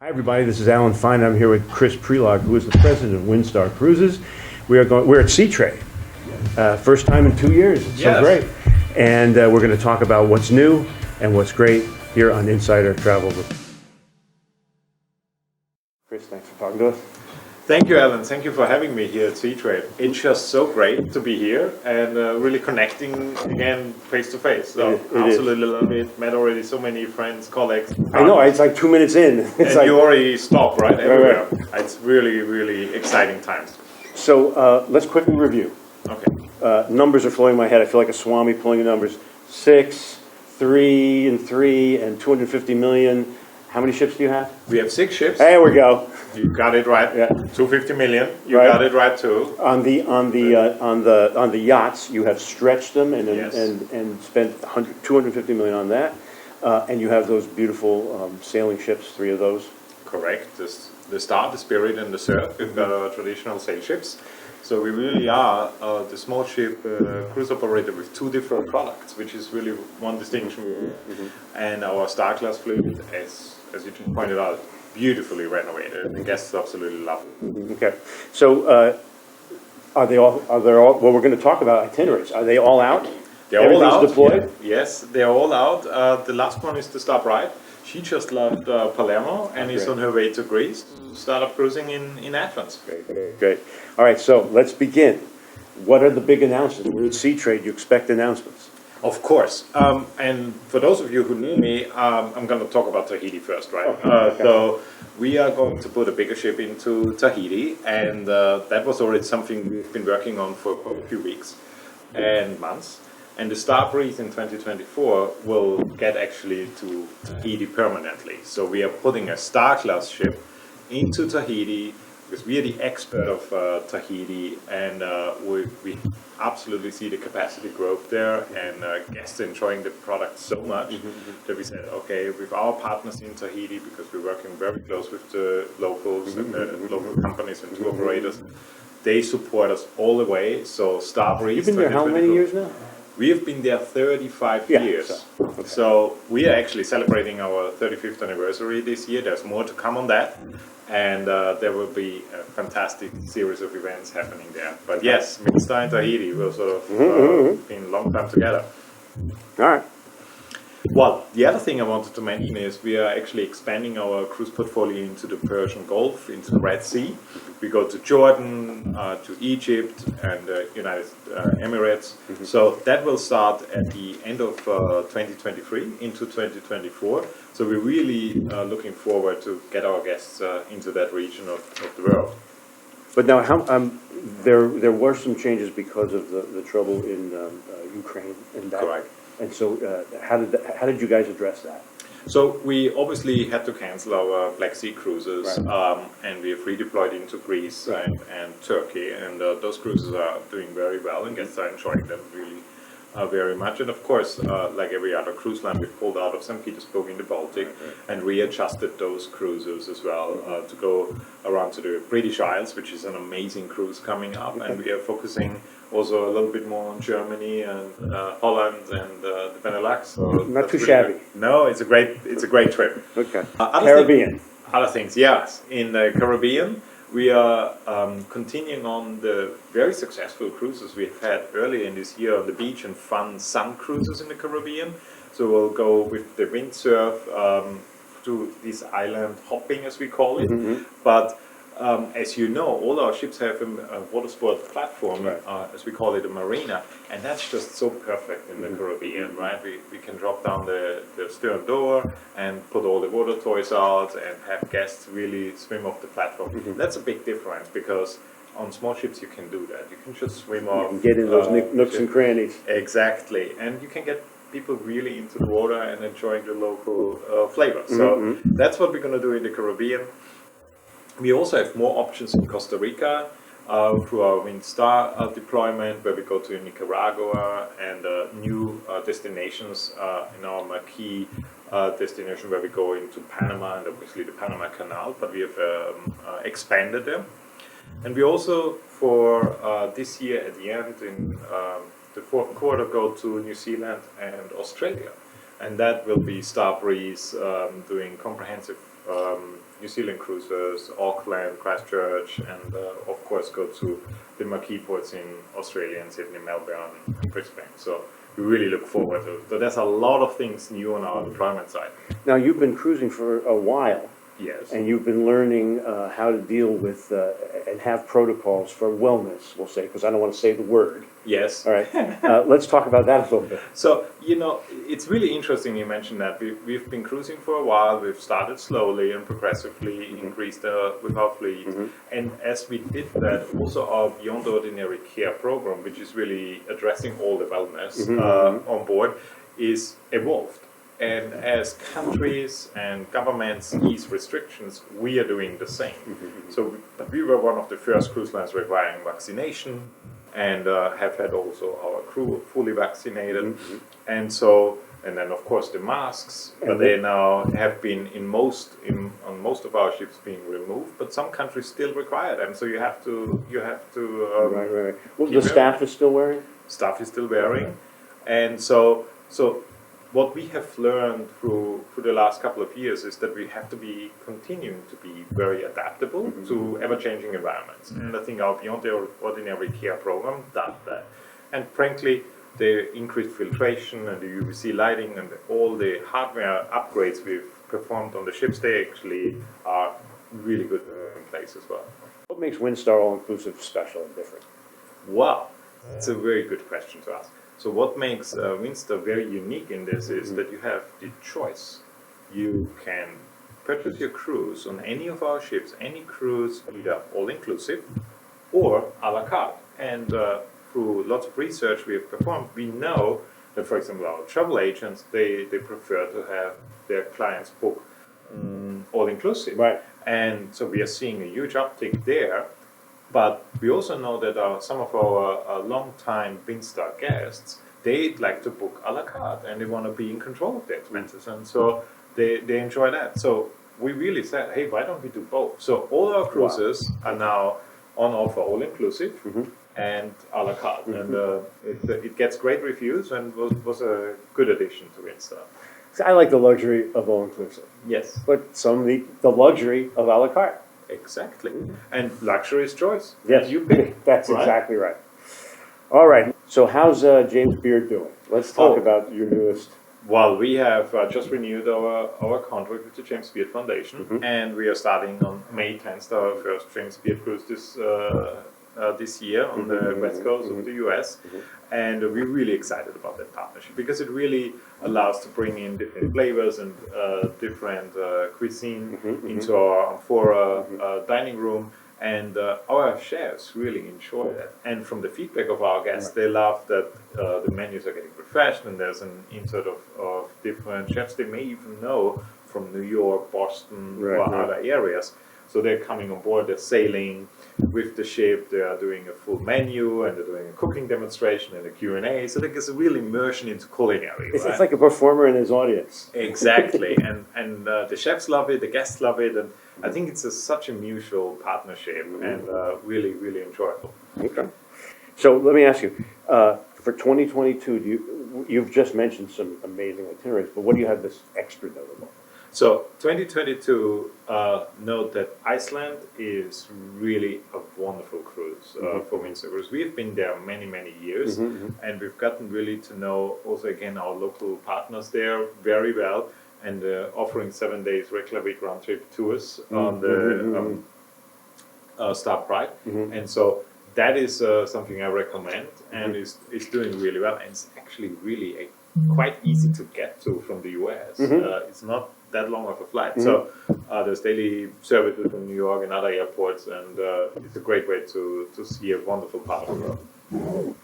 Hi everybody, this is Alan Fine. I'm here with Chris Prelog, who is the president of Windstar Cruises. We're at Sea Trade. First time in 2 years. It's so great. And we're going to talk about what's new and what's great here on Insider Travel. Chris, thanks for talking to us. Thank you, Alan. Thank you for having me here at Sea Trade. It's just so great to be here and really connecting again face to face. So absolutely love it. Met already so many friends, colleagues. I know, it's like 2 minutes in. It's and you already stopped, right? Everywhere. Right. It's really, really exciting times. So let's quickly review. Okay. Numbers are flowing in my head. I feel like a Swami pulling the numbers. 6, 3, and 3, and 250 million. How many ships do you have? We have 6 ships. There we go. You got it right. Yeah. 250 million. You right. got it right too. On the yachts, you have stretched them and spent 250 million on that, and you have those beautiful sailing ships. 3 of those. Correct. The Star, the Spirit, and the Surf. We've got our traditional sail ships. So we really are the small ship cruise operator with 2 different products, which is really one distinction. Mm-hmm. And our Star Class fleet, as you just pointed out, beautifully renovated, and the guests absolutely love it. Okay, so are they all? Well, we're going to talk about itineraries. Are they all out? They're all out. Deployed? Yeah. Yes, they're all out. The last one is the Star Bride. She just left Palermo and is on her way to Greece to start up cruising in Athens. Great. All right, so let's begin. What are the big announcements? We're at Sea Trade. You expect announcements? Of course. And for those of you who knew me, I'm going to talk about Tahiti first, right? Okay. So we are going to put a bigger ship into Tahiti, and that was already something we've been working on for a few weeks and months. And the Star Breeze in 2024 will get actually to Tahiti permanently. So we are putting a Star Class ship into Tahiti, because we are the expert of Tahiti, and we absolutely see the capacity growth there, and guests enjoying the product so much that we said, okay, with our partners in Tahiti, because we're working very close with the locals and the local companies and tour operators, they support us all the way. So Star Breeze. You've been there how many years now? We have been there 35 years. So we are actually celebrating our 35th anniversary this year. There's more to come on that. And there will be a fantastic series of events happening there. But yes, Windstar and Tahiti will sort of been a long time together. All right. Well, the other thing I wanted to mention is we are actually expanding our cruise portfolio into the Persian Gulf, into the Red Sea. We go to Jordan, to Egypt, and the United Emirates. So that will start at the end of 2023 into 2024. So we're really looking forward to get our guests into that region of the world. But now, there were some changes because of the trouble in Ukraine and that. Correct. And so, how did you guys address that? So we obviously had to cancel our Black Sea cruises, right. And we have redeployed into Greece and Turkey, and those cruises are doing very well, and guests are enjoying them really very much. And of course, like every other cruise line, we've pulled out of St. Petersburg in the Baltic and readjusted those cruises as well to go around to the British Isles, which is an amazing cruise coming up, and we are focusing also a little bit more on Germany and Holland and the Benelux. So not too shabby. Good. No, it's a great trip. Okay. Caribbean. Other things, yes. In the Caribbean, we are continuing on the very successful cruises we've had earlier in this year on the beach and fun sun cruises in the Caribbean. So we'll go with the windsurf to this island hopping, as we call it. But as you know, all our ships have a water sports platform, as we call it, a marina, and that's just so perfect in the Caribbean, right? We can drop down the stern door and put all the water toys out and have guests really swim off the platform. That's a big difference, because on small ships you can do that. You can just swim off. You can get in those nooks and crannies. Exactly, and you can get people really into the water and enjoying the local flavor. So that's what we're going to do in the Caribbean. We also have more options in Costa Rica through our Windstar deployment, where we go to Nicaragua and new destinations in our marquee destination, where we go into Panama and obviously the Panama Canal, but we have expanded them. And we also, for this year at the end, in the fourth quarter, go to New Zealand and Australia. and that will be Starbreeze doing comprehensive New Zealand cruises, Auckland, Christchurch, and of course go to the marquee ports in Australia and Sydney, Melbourne, and Brisbane. So we really look forward to it. So there's a lot of things new on our deployment side. Now, you've been cruising for a while. Yes. And you've been learning how to deal with and have protocols for wellness, we'll say, because I don't want to say the word. Yes. All right. Let's talk about that a little bit. So, it's really interesting you mentioned that. We've been cruising for a while. We've started slowly and progressively increased with our fleet. And as we did that, also our Beyond Ordinary Care program, which is really addressing all the wellness on board, is evolved. And as countries and governments ease restrictions, we are doing the same. So we were one of the first cruise lines requiring vaccination, and have had also our crew fully vaccinated. And then of course the masks, but they now have been on most of our ships being removed, but some countries still require them. So you have to Right. Well, the staff is still wearing? Staff is still wearing. And so what we have learned through the last couple of years is that we have to be continuing to be very adaptable to ever-changing environments. And I think our Beyond the Ordinary Care program does that. And frankly, the increased filtration and the UVC lighting and all the hardware upgrades we've performed on the ships, they actually are really good in place as well. What makes Windstar AllInclusive special and different? Wow, that's a very good question to ask. So what makes Windstar very unique in this is that you have the choice. You can purchase your cruise on any of our ships, any cruise, either all-inclusive or a la carte. And through lots of research we have performed, we know that, for example, our travel agents, they prefer to have their clients book all-inclusive. Right. And so we are seeing a huge uptick there. But we also know that some of our long-time Windstar guests, they'd like to book a la carte and they want to be in control of their expenses. And so they enjoy that. So we really said, hey, why don't we do both? So all our cruises are now on offer all-inclusive and a la carte. And it gets great reviews and was a good addition to Windstar. So I like the luxury of all-inclusive. Yes. But some need the luxury of a la carte. Exactly. And luxury is choice. Yes, You pick. That's right? exactly right. All right. So how's James Beard doing? Let's talk about your newest. Well, we have just renewed our contract with the James Beard Foundation, and we are starting on May 10th our first James Beard cruise this year on the west coast of the US. And we're really excited about that partnership because it really allows to bring in different flavors and different cuisine into our amphora dining room. And our chefs really enjoy that. And from the feedback of our guests, they love that the menus are getting refreshed and there's an insert of different chefs they may even know from New York, Boston, or other areas. So they're coming on board, they're sailing with the ship, they are doing a full menu and they're doing a cooking demonstration and a Q&A. So there's a real immersion into culinary. It's like a performer and his audience. Exactly. and the chefs love it, the guests love it. And I think it's such a mutual partnership and really, really enjoyable. Okay. So let me ask you, for 2022, you've just mentioned some amazing itineraries, but what do you have this extra notable? So 2022, note that Iceland is really a wonderful cruise for Windstar Cruise. We've been there many, many years, and we've gotten really to know also again our local partners there very well, and offering 7 days regular week round trip tours on the Star Pride, and so that is something I recommend, and is doing really well, and it's actually really quite easy to get to from the US. It's not that long of a flight. So there's daily services from New York and other airports, and it's a great way to see a wonderful part of the world.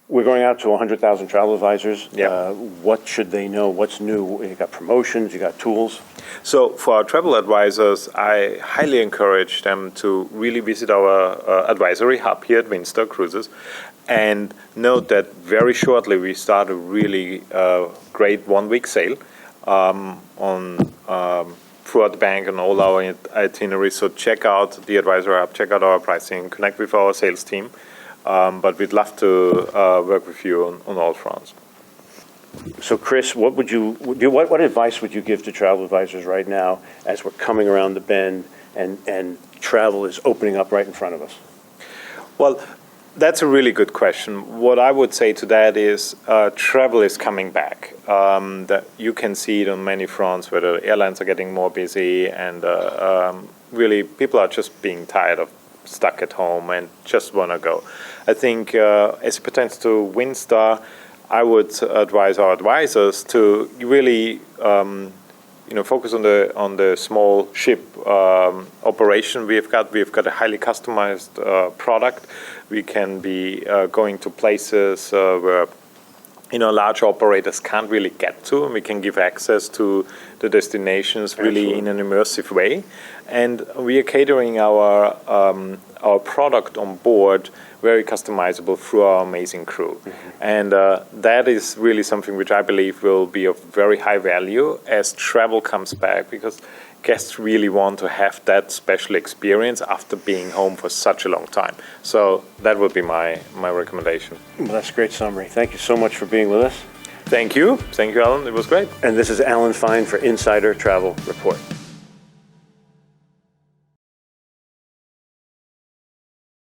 We're going out to 100,000 travel advisors. Yeah. What should they know? What's new? You got promotions, you got tools. So for our travel advisors, I highly encourage them to really visit our advisory hub here at Windstar Cruises, and note that very shortly we start a really great one-week sale throughout the bank and all our itineraries. So check out the advisor app, check out our pricing, connect with our sales team. But we'd love to work with you on all fronts. So Chris, what advice would you give to travel advisors right now as we're coming around the bend and travel is opening up right in front of us? Well, that's a really good question. What I would say to that is travel is coming back. That you can see it on many fronts, where the airlines are getting more busy, and really people are just being tired of stuck at home and just want to go. I think as it pertains to Windstar, I would advise our advisors to really focus on the small ship operation we've got. We've got a highly customized product. We can be going to places where large operators can't really get to, and we can give access to the destinations really in an immersive way. And we are catering our product on board very customizable through our amazing crew. And that is really something which I believe will be of very high value as travel comes back, because guests really want to have that special experience after being home for such a long time. So that would be my recommendation. Well, that's a great summary. Thank you so much for being with us. Thank you. Thank you, Alan. It was great. And this is Alan Fine for Insider Travel Report.